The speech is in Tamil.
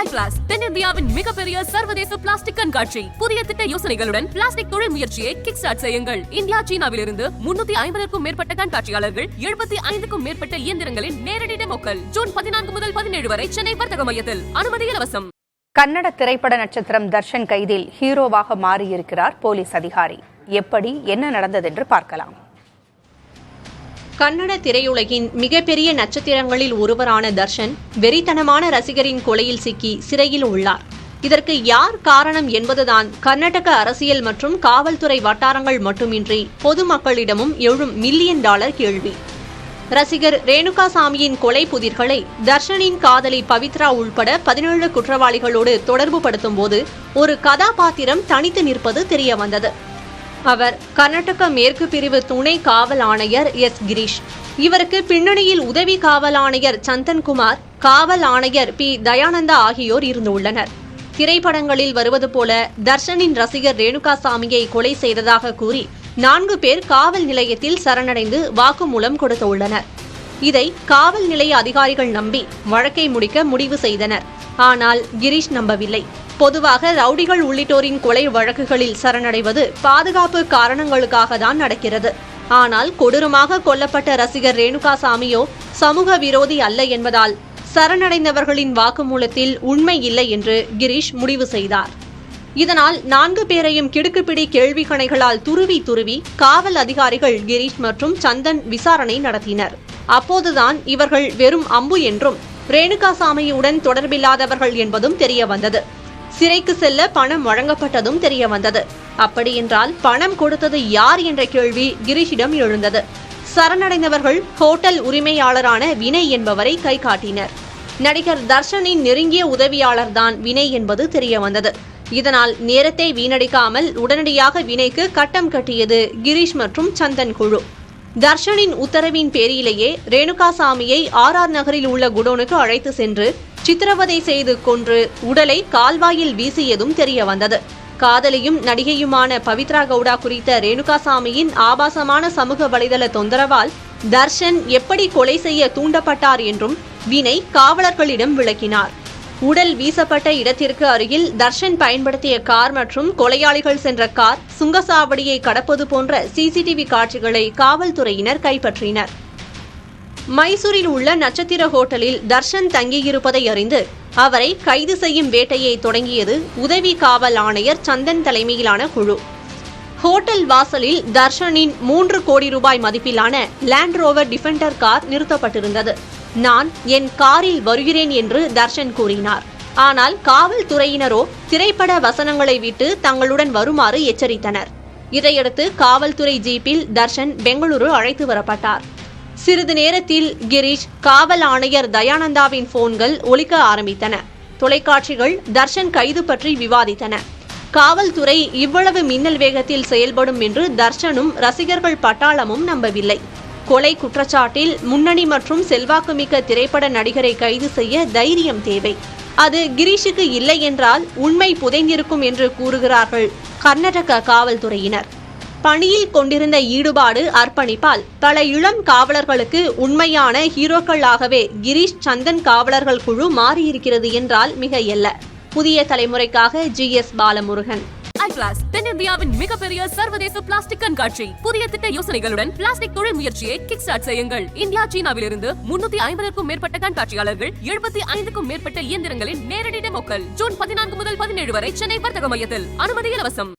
தென்னிந்தியாவின் மிகப்பெரிய சர்வதேச பிளாஸ்டிக் கண்காட்சி. புதிய திட்ட யோசனைகளுடன் பிளாஸ்டிக் தொழில் முயற்சியை கிக் ஸ்டார்ட் செய்யுங்கள். இந்தியா, சீனாவிலிருந்து 350க்கும் மேற்பட்ட கண்காட்சியாளர்கள், 75க்கும் மேற்பட்ட இயந்திரங்களின் நேரடி டெமோக்கள். ஜூன் 14 முதல் 17 வரை சென்னை வர்த்தக மையத்தில். அனுமதி இலவசம். கன்னட திரைப்பட நட்சத்திரம் தர்ஷன் கைதில் ஹீரோவாக மாறியிருக்கிறார் போலீஸ் அதிகாரி. எப்படி, என்ன நடந்தது என்று பார்க்கலாம். கன்னட திரையுலகின் மிகப்பெரிய நட்சத்திரங்களில் ஒருவரான தர்ஷன் வெறித்தனமான ரசிகரின் கொலையில் சிக்கி சிறையில் உள்ளார். இதற்கு யார் காரணம் என்பதுதான் கர்நாடக அரசியல் மற்றும் காவல்துறை வட்டாரங்கள் மட்டுமின்றி பொதுமக்களிடமும் எழும் $1 மில்லியன் கேள்வி. ரசிகர் ரேணுகாசாமியின் கொலை புதிர்களை தர்ஷனின் காதலி பவித்ரா உள்பட 17 குற்றவாளிகளோடு தொடர்பு படுத்தும் போது ஒரு கதாபாத்திரம் தனித்து நிற்பது தெரியவந்தது. அவர் கர்நாடக மேற்கு பிரிவு துணை காவல் ஆணையர் எஸ். கிரீஷ். இவருக்கு பின்னணியில் உதவி காவல் ஆணையர் சந்தன்குமார், காவல் ஆணையர் பி. தயானந்தா ஆகியோர் இருந்துள்ளனர். திரைப்படங்களில் வருவது போல தர்ஷனின் ரசிகர் ரேணுகாசாமியை கொலை செய்ததாக கூறி 4 பேர் காவல் நிலையத்தில் சரணடைந்து வாக்குமூலம் கொடுத்துள்ளனர். இதை காவல் நிலைய அதிகாரிகள் நம்பி வழக்கை முடிக்க முடிவு செய்தனர். ஆனால் கிரீஷ் நம்பவில்லை. பொதுவாக ரவுடிகள் உள்ளிட்டோரின் கொலை வழக்குகளில் சரணடைவது பாதுகாப்பு காரணங்களுக்காக தான் நடக்கிறது. ஆனால் கொடூரமாக கொல்லப்பட்ட ரசிகர் ரேணுகாசாமியோ சமூக விரோதி அல்ல என்பதால் சரணடைந்தவர்களின் வாக்குமூலத்தில் உண்மை இல்லை என்று கிரீஷ் முடிவு செய்தார். இதனால் 4 பேரையும் கிடுக்குப்பிடி கேள்விக்கணைகளால் துருவி காவல் அதிகாரிகள் கிரீஷ் மற்றும் சந்தன் விசாரணை நடத்தினர். அப்போதுதான் இவர்கள் வெறும் அம்பு என்றும் ரேணுகாசாமியுடன் தொடர்பில்லாதவர்கள் என்பதும் தெரிய வந்தது. சிறைக்கு செல்ல பணம் வழங்கப்பட்டதும் தெரிய வந்தது. அப்படியென்றால் பணம் கொடுத்தது யார் என்ற கேள்வி கிரீஷிடம் எழுந்தது. சரணடைந்தவர்கள் ஹோட்டல் உரிமையாளரான வினய் என்பவரை கை காட்டினர். நடிகர் தர்ஷனின் நெருங்கிய உதவியாளர்தான் வினய் என்பது தெரிய வந்தது. இதனால் நேரத்தை வீணடிக்காமல் உடனடியாக வினைக்கு கட்டம் கட்டியது கிரீஷ் மற்றும் சந்தன் குழு. தர்ஷனின் உத்தரவின் பேரிலேயே ரேணுகாசாமியை RR நகரில் உள்ள குடோனுக்கு அழைத்து சென்று சித்திரவதை செய்து கொன்று உடலை கால்வாயில் வீசியதும் தெரிய வந்தது. காதலியும் நடிகையுமான பவித்ரா கவுடா குறித்த ரேணுகாசாமியின் ஆபாசமான சமூக வலைதள தொந்தரவால் தர்ஷன் எப்படி கொலை செய்ய தூண்டப்பட்டார் என்றும் வினய் காவலர்களிடம் விளக்கினார். உடல் வீசப்பட்ட இடத்திற்கு அருகில் தர்ஷன் பயன்படுத்திய கார் மற்றும் கொலையாளிகள் சென்ற கார் சுங்கசாவடியை கடப்பது போன்ற CCTV காட்சிகளை காவல்துறையினர் கைப்பற்றினர். மைசூரில் உள்ள நட்சத்திர ஹோட்டலில் தர்ஷன் தங்கியிருப்பதை அறிந்து அவரை கைது செய்யும் வேட்டையை தொடங்கியது உதவி காவல் ஆணையர் சந்தன் தலைமையிலான குழு. ஹோட்டல் வாசலில் தர்ஷனின் 3 கோடி ரூபாய் மதிப்பிலான லேண்ட் ரோவர் டிஃபெண்டர் கார் நிறுத்தப்பட்டிருந்தது. நான் என் காரில் வருகிறேன் என்று தர்ஷன் கூறினார். ஆனால் காவல்துறையினரோ திரைப்பட வசனங்களை விட்டு தங்களுடன் வருமாறு எச்சரித்தனர். இதையடுத்து காவல்துறை ஜீப்பில் தர்ஷன் பெங்களூரு அழைத்து வரப்பட்டார். சிறிது நேரத்தில் கிரீஷ், காவல் ஆணையர் தயானந்தாவின் போன்கள் ஒலிக்க ஆரம்பித்தன. தொலைக்காட்சிகள் தர்ஷன் கைது பற்றி விவாதித்தன. காவல்துறை இவ்வளவு மின்னல் வேகத்தில் செயல்படும் என்று தர்ஷனும் ரசிகர்கள் பட்டாளமும் நம்பவில்லை. கொலை குற்றச்சாட்டில் முன்னணி மற்றும் செல்வாக்குமிக்க திரைப்பட நடிகரை கைது செய்ய தைரியம் தேவை. அது கிரீஷுக்கு இல்லை என்றால் உண்மை புதைந்திருக்கும் என்று கூறுகிறார்கள் கர்நாடக காவல்துறையினர். பணியில் கொண்டிருந்த ஈடுபாடு, அர்ப்பணிப்பால் பல இளம் காவலர்களுக்கு உண்மையான ஹீரோக்களாகவே கிரீஷ், சந்தன் காவலர்கள் குழு மாறியிருக்கிறது என்றால் மிகையல்ல. புதிய தலைமுறைக்காக GS பாலமுருகன். தென்னிந்தியாவின் மிகப்பெரிய சர்வதேச பிளாஸ்டிக் கண்காட்சி. புதிய திட்ட யோசனைகளுடன் பிளாஸ்டிக் தொழில் முயற்சியை கிக் ஸ்டார்ட் செய்யுங்கள். இந்தியா, சீனாவிலிருந்து 350க்கும் மேற்பட்ட கண்காட்சியாளர்கள், 75க்கும் மேற்பட்ட இயந்திரங்களின் நேரடி டெமோக்கள். ஜூன் 14 முதல் 17 வரை சென்னை வர்த்தக மையத்தில். அனுமதி இலவசம்.